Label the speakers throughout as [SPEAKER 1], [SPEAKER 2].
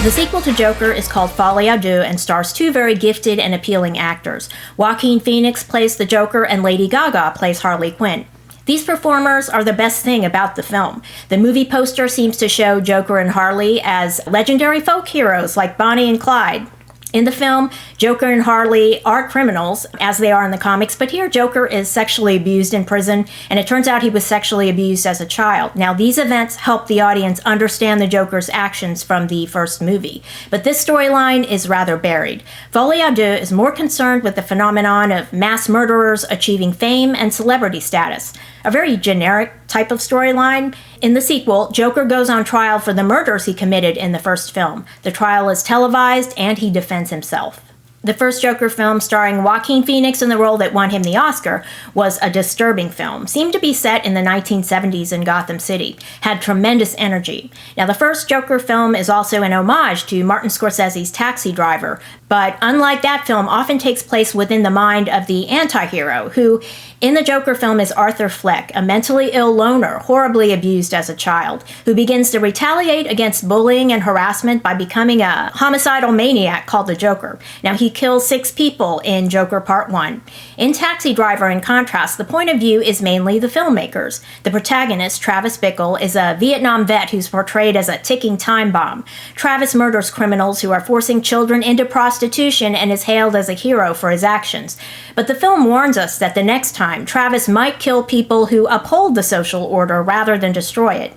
[SPEAKER 1] The sequel to Joker is called Folie A Deux and stars two very gifted and appealing actors. Joaquin Phoenix plays the Joker and Lady Gaga plays Harley Quinn. These performers are the best thing about the film. The movie poster seems to show Joker and Harley as legendary folk heroes like Bonnie and Clyde. In the film, Joker and Harley are criminals, as they are in the comics, but here Joker is sexually abused in prison, and it turns out he was sexually abused as a child. Now, these events help the audience understand the Joker's actions from the first movie, but this storyline is rather buried. Folie A Deux is more concerned with the phenomenon of mass murderers achieving fame and celebrity status, a very generic type of storyline. In the sequel, Joker goes on trial for the murders he committed in the first film. The trial is televised, and he defends himself. The first Joker film, starring Joaquin Phoenix in the role that won him the Oscar, was a disturbing film. Seemed to be set in the 1970s in Gotham City. Had tremendous energy. Now, the first Joker film is also an homage to Martin Scorsese's Taxi Driver, but unlike that film, often takes place within the mind of the anti-hero, who, in the Joker film, is Arthur Fleck, a mentally ill loner, horribly abused as a child, who begins to retaliate against bullying and harassment by becoming a homicidal maniac called the Joker. Now, he kills 6 people in Joker Part 1. In Taxi Driver, in contrast, the point of view is mainly the filmmakers. The protagonist, Travis Bickle, is a Vietnam vet who's portrayed as a ticking time bomb. Travis murders criminals who are forcing children into prostitution and is hailed as a hero for his actions. But the film warns us that the next time, Travis might kill people who uphold the social order rather than destroy it.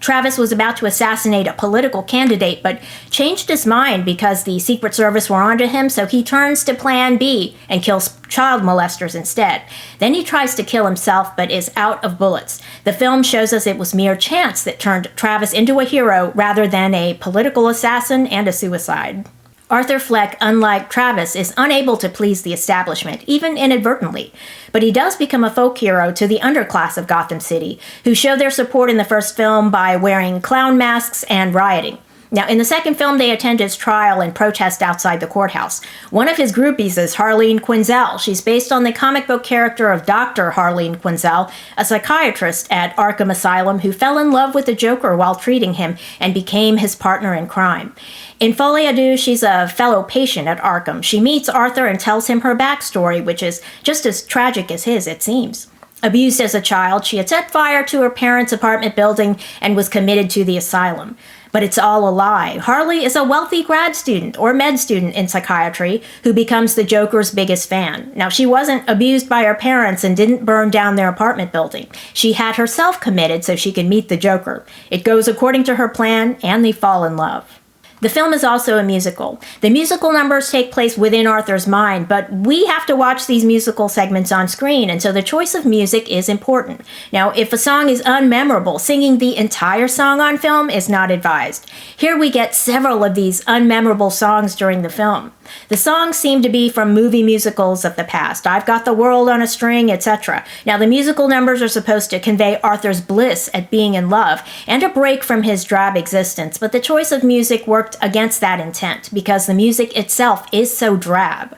[SPEAKER 1] Travis was about to assassinate a political candidate, but changed his mind because the Secret Service were onto him, so he turns to Plan B and kills child molesters instead. Then he tries to kill himself, but is out of bullets. The film shows us it was mere chance that turned Travis into a hero rather than a political assassin and a suicide. Arthur Fleck, unlike Travis, is unable to please the establishment, even inadvertently. But he does become a folk hero to the underclass of Gotham City, who show their support in the first film by wearing clown masks and rioting. Now, in the second film, they attend his trial and protest outside the courthouse. One of his groupies is Harley Quinn. She's based on the comic book character of Dr. Harley Quinn, a psychiatrist at Arkham Asylum who fell in love with the Joker while treating him and became his partner in crime. In Folie A Deux, she's a fellow patient at Arkham. She meets Arthur and tells him her backstory, which is just as tragic as his, it seems. Abused as a child, she had set fire to her parents' apartment building and was committed to the asylum. But it's all a lie. Harley is a wealthy grad student or med student in psychiatry who becomes the Joker's biggest fan. Now, she wasn't abused by her parents and didn't burn down their apartment building. She had herself committed so she could meet the Joker. It goes according to her plan, and they fall in love. The film is also a musical. The musical numbers take place within Arthur's mind, but we have to watch these musical segments on screen, and so the choice of music is important. Now, if a song is unmemorable, singing the entire song on film is not advised. Here we get several of these unmemorable songs during the film. The songs seem to be from movie musicals of the past, I've Got the World on a String, etc. Now, the musical numbers are supposed to convey Arthur's bliss at being in love and a break from his drab existence, but the choice of music worked against that intent because the music itself is so drab.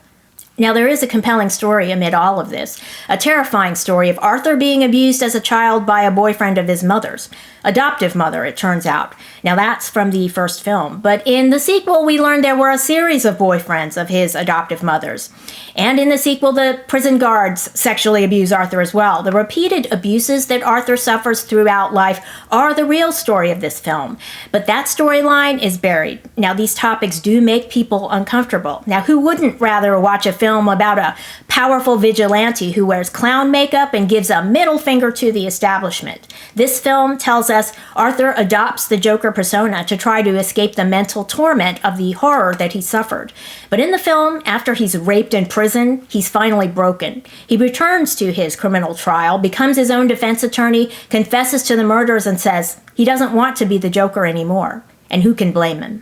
[SPEAKER 1] Now, there is a compelling story amid all of this, a terrifying story of Arthur being abused as a child by a boyfriend of his mother's. Adoptive mother, it turns out. Now, that's from the first film. But in the sequel, we learned there were a series of boyfriends of his adoptive mother's. And in the sequel, the prison guards sexually abuse Arthur as well. The repeated abuses that Arthur suffers throughout life are the real story of this film. But that storyline is buried. Now, these topics do make people uncomfortable. Now, who wouldn't rather watch a film about a powerful vigilante who wears clown makeup and gives a middle finger to the establishment? This film tells us Arthur adopts the Joker persona to try to escape the mental torment of the horror that he suffered. But in the film, after he's raped in prison, he's finally broken. He returns to his criminal trial, becomes his own defense attorney, confesses to the murders, and says he doesn't want to be the Joker anymore. And who can blame him?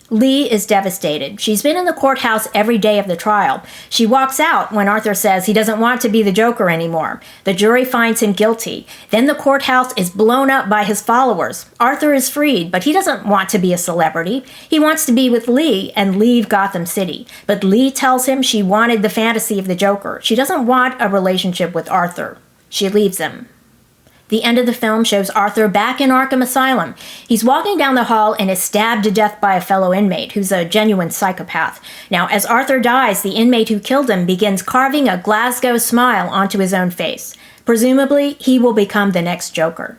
[SPEAKER 1] Lee is devastated. She's been in the courthouse every day of the trial. She walks out when Arthur says he doesn't want to be the Joker anymore. The jury finds him guilty. Then the courthouse is blown up by his followers. Arthur is freed, but he doesn't want to be a celebrity. He wants to be with Lee and leave Gotham City. But Lee tells him she wanted the fantasy of the Joker. She doesn't want a relationship with Arthur. She leaves him. The end of the film shows Arthur back in Arkham Asylum. He's walking down the hall and is stabbed to death by a fellow inmate who's a genuine psychopath. Now, as Arthur dies, the inmate who killed him begins carving a Glasgow smile onto his own face. Presumably, he will become the next Joker.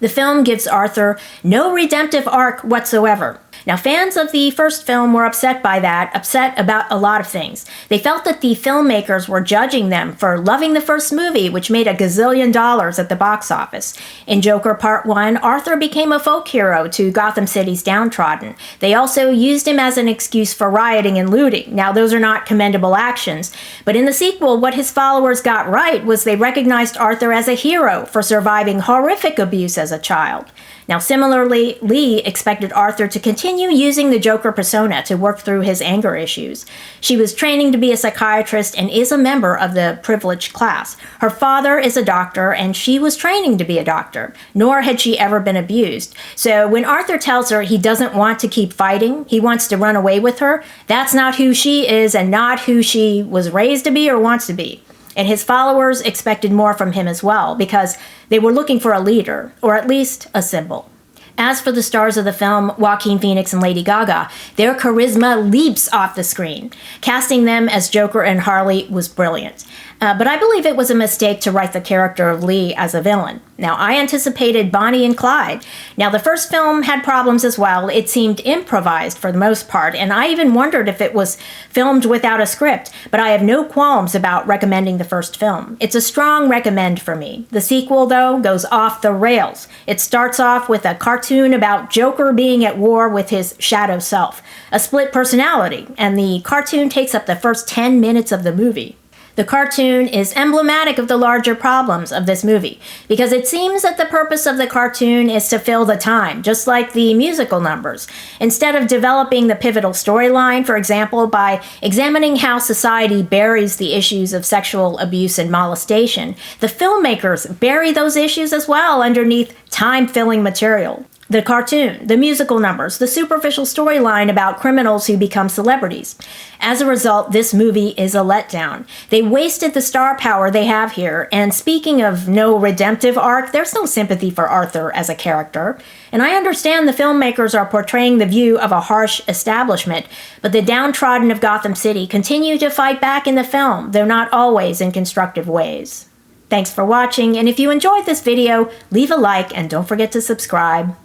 [SPEAKER 1] The film gives Arthur no redemptive arc whatsoever. Now, fans of the first film were upset by that, upset about a lot of things. They felt that the filmmakers were judging them for loving the first movie, which made $1 gazillion at the box office. In Joker Part 1, Arthur became a folk hero to Gotham City's downtrodden. They also used him as an excuse for rioting and looting. Now, those are not commendable actions, but in the sequel, what his followers got right was they recognized Arthur as a hero for surviving horrific abuse as a child. Now, similarly, Lee expected Arthur to continue using the Joker persona to work through his anger issues. She was training to be a psychiatrist and is a member of the privileged class. Her father is a doctor, and she was training to be a doctor, nor had she ever been abused. So when Arthur tells her he doesn't want to keep fighting, he wants to run away with her, that's not who she is and not who she was raised to be or wants to be. And his followers expected more from him as well, because they were looking for a leader, or at least a symbol. As for the stars of the film, Joaquin Phoenix and Lady Gaga, their charisma leaps off the screen. Casting them as Joker and Harley was brilliant. But I believe it was a mistake to write the character of Lee as a villain. Now, I anticipated Bonnie and Clyde. Now, the first film had problems as well. It seemed improvised for the most part, and I even wondered if it was filmed without a script, but I have no qualms about recommending the first film. It's a strong recommend for me. The sequel, though, goes off the rails. It starts off with a cartoon about Joker being at war with his shadow self, a split personality, and the cartoon takes up the first 10 minutes of the movie. The cartoon is emblematic of the larger problems of this movie, because it seems that the purpose of the cartoon is to fill the time, just like the musical numbers. Instead of developing the pivotal storyline, for example, by examining how society buries the issues of sexual abuse and molestation, the filmmakers bury those issues as well underneath time-filling material. The cartoon, the musical numbers, the superficial storyline about criminals who become celebrities. As a result, this movie is a letdown. They wasted the star power they have here, and speaking of no redemptive arc, there's no sympathy for Arthur as a character. And I understand the filmmakers are portraying the view of a harsh establishment, but the downtrodden of Gotham City continue to fight back in the film, though not always in constructive ways. Thanks for watching, and if you enjoyed this video, leave a like and don't forget to subscribe.